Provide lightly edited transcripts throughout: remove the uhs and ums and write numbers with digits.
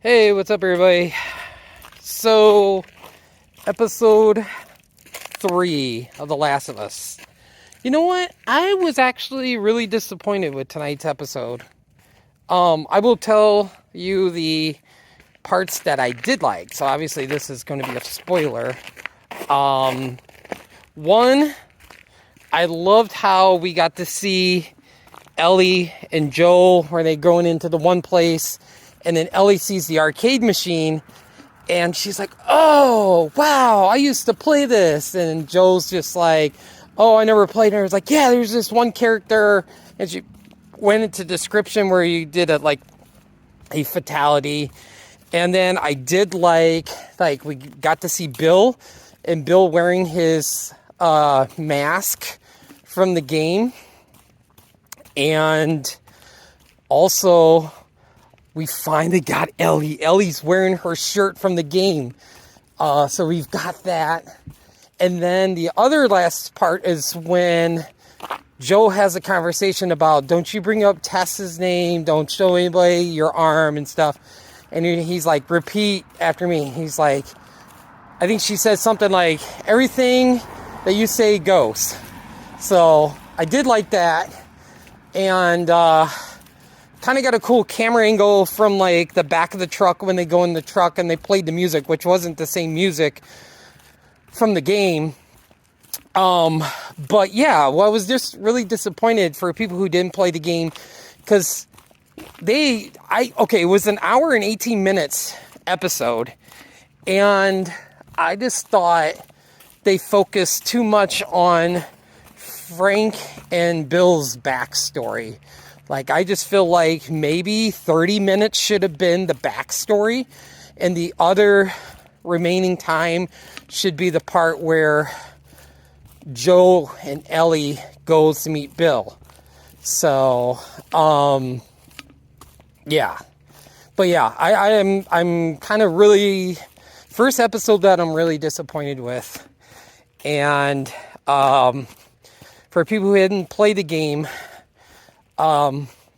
Hey, what's up, everybody? So, episode 3 of The Last of Us. You know what? I was actually really disappointed with tonight's episode. I will tell you the parts that I did like. So, obviously, this is going to be a spoiler. One, I loved how we got to see Ellie and Joel where they going into the one place, and then Ellie sees the arcade machine, and she's like, "Oh, wow, I used to play this." And Joel's just like, "Oh, I never played." And I was like, "Yeah, there's this one character," and she went into description where you did a fatality, and then I did like we got to see Bill, and Bill wearing his mask from the game. And also, we finally got Ellie. Ellie's wearing her shirt from the game. So we've got that. And then the other last part is when Joe has a conversation about, don't you bring up Tess's name, don't show anybody your arm and stuff. And he's like, repeat after me. He's like, I think she says something like, everything that you say goes. So I did like that. And kind of got a cool camera angle from like the back of the truck when they go in the truck and they played the music, which wasn't the same music from the game. But yeah, well, I was just really disappointed for people who didn't play the game, because it was an hour and 18 minutes episode, and I just thought they focused too much on Frank and Bill's backstory. Like, I just feel like maybe 30 minutes should have been the backstory, and the other remaining time should be the part where Joe and Ellie goes to meet Bill. So, yeah. But yeah, I'm kind of really, first episode that I'm really disappointed with. And, for people who hadn't played the game,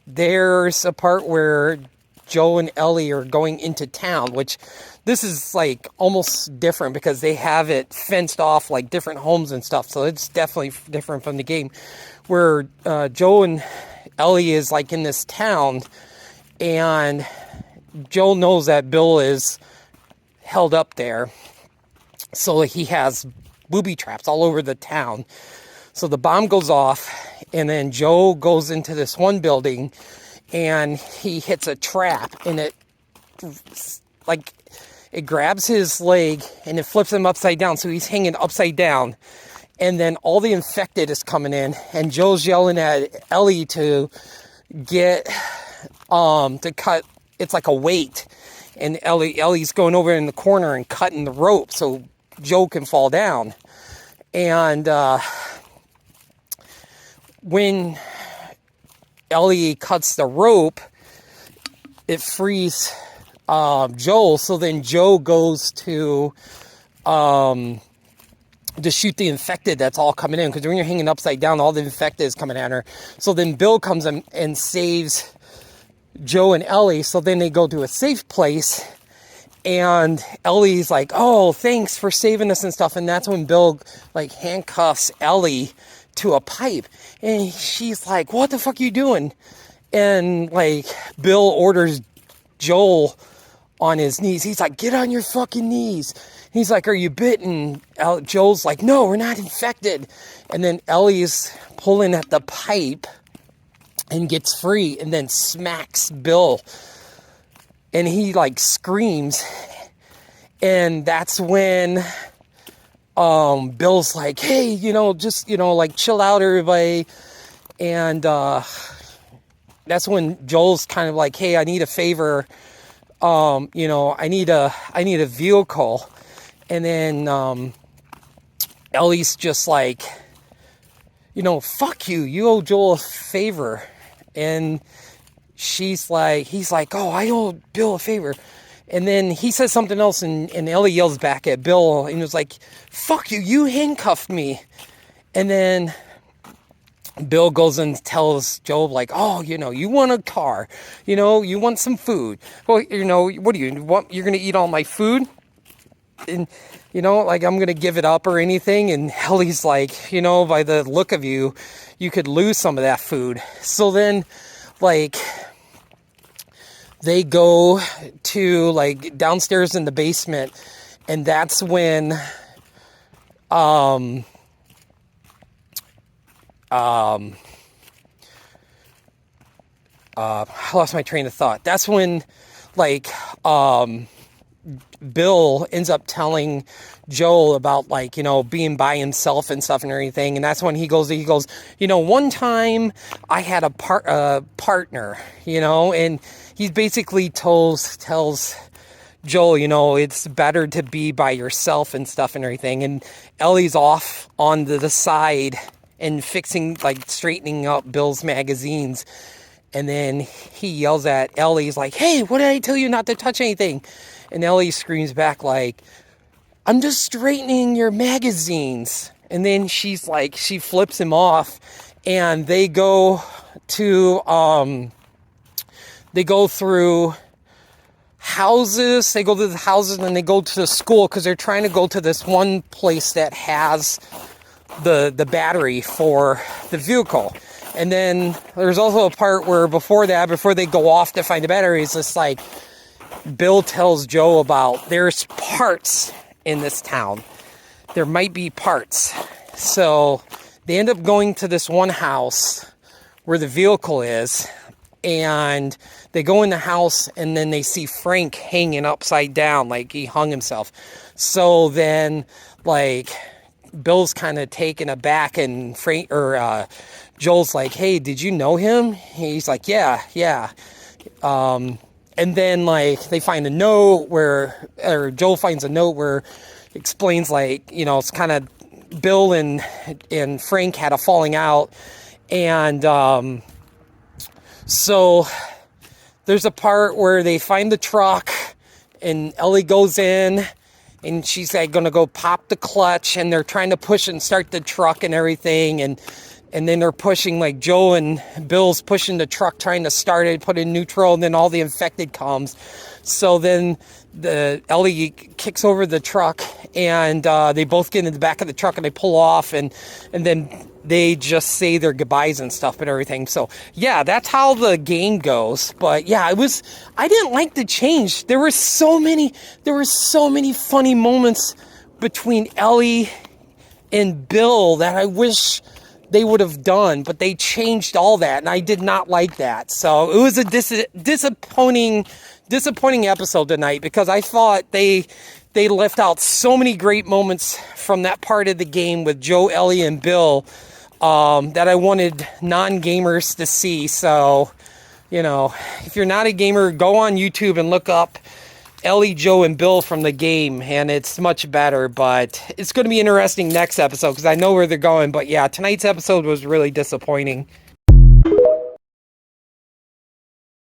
there's a part where Joe and Ellie are going into town, which this is like almost different because they have it fenced off like different homes and stuff. So it's definitely different from the game, where Joe and Ellie is like in this town, and Joe knows that Bill is held up there. So he has booby traps all over the town. So the bomb goes off, and then Joe goes into this one building, and he hits a trap, and it grabs his leg, and it flips him upside down, so he's hanging upside down. And then all the infected is coming in, and Joe's yelling at Ellie to get, to cut, it's like a weight, and Ellie's going over in the corner and cutting the rope so Joe can fall down. And, when Ellie cuts the rope, it frees Joel. So then Joe goes to shoot the infected that's all coming in. Because when you're hanging upside down, all the infected is coming at her. So then Bill comes in and saves Joe and Ellie. So then they go to a safe place. And Ellie's like, "Oh, thanks for saving us and stuff." And that's when Bill like handcuffs Ellie to a pipe, and she's like, "What the fuck are you doing?" And like Bill orders Joel on his knees. He's like, "Get on your fucking knees." He's like, "Are you bitten?" Joel's like, "No, we're not infected." And then Ellie's pulling at the pipe and gets free, and then smacks Bill, and he like screams. And that's when Bill's like, "Hey, just, like chill out, everybody." And that's when Joel's kind of like, "Hey, I need a favor. I need a vehicle." And then Ellie's just like, "Fuck you. You owe Joel a favor." And he's like, "Oh, I owe Bill a favor." And then he says something else, and Ellie yells back at Bill, and was like, "Fuck you, you handcuffed me." And then Bill goes and tells Joe, like, oh, you want a car, you want some food. Well, what do you want? You're going to eat all my food? And, like, I'm going to give it up or anything. And Ellie's like, by the look of you, you could lose some of that food. So then, like, they go to, like, downstairs in the basement. And that's when, I lost my train of thought. That's when, like, Bill ends up telling Joel about, like, being by himself and stuff and everything. And that's when he goes, one time I had a partner, and he basically tells Joel, it's better to be by yourself and stuff and everything. And Ellie's off on the side and fixing, like, straightening up Bill's magazines. And then he yells at Ellie, he's like, hey, what did I tell you not to touch anything? And Ellie screams back like, I'm just straightening your magazines. And then she flips him off, and they go through houses. They go to the houses, and then they go to the school because they're trying to go to this one place that has the battery for the vehicle. And then there's also a part where before they go off to find the battery, it's just like Bill tells Joe about there's parts in this town. There might be parts. So they end up going to this one house where the vehicle is, and they go in the house, and then they see Frank hanging upside down, like he hung himself. So then, like, Bill's kind of taken aback, and Joel's like, hey, did you know him? He's like, yeah. And then, like, they find a note or Joel finds a note where it explains, like, it's kind of Bill and Frank had a falling out. And so there's a part where they find the truck, and Ellie goes in, and she's like going to go pop the clutch, and they're trying to push and start the truck and everything. And then they're pushing, like, Joe and Bill's pushing the truck, trying to start it, put in neutral, and then all the infected comes. So then Ellie kicks over the truck, and they both get in the back of the truck, and they pull off, and then they just say their goodbyes and stuff and everything. So yeah, that's how the game goes. But yeah, I didn't like the change. There were so many funny moments between Ellie and Bill that I wish they would have done, but they changed all that, and I did not like that. So it was a disappointing episode tonight, because I thought they left out so many great moments from that part of the game with Joe, Ellie, and Bill that I wanted non-gamers to see. So, if you're not a gamer, go on YouTube and look up Ellie, Joe, and Bill from the game, and it's much better. But it's going to be interesting next episode, because I know where they're going. But yeah, tonight's episode was really disappointing.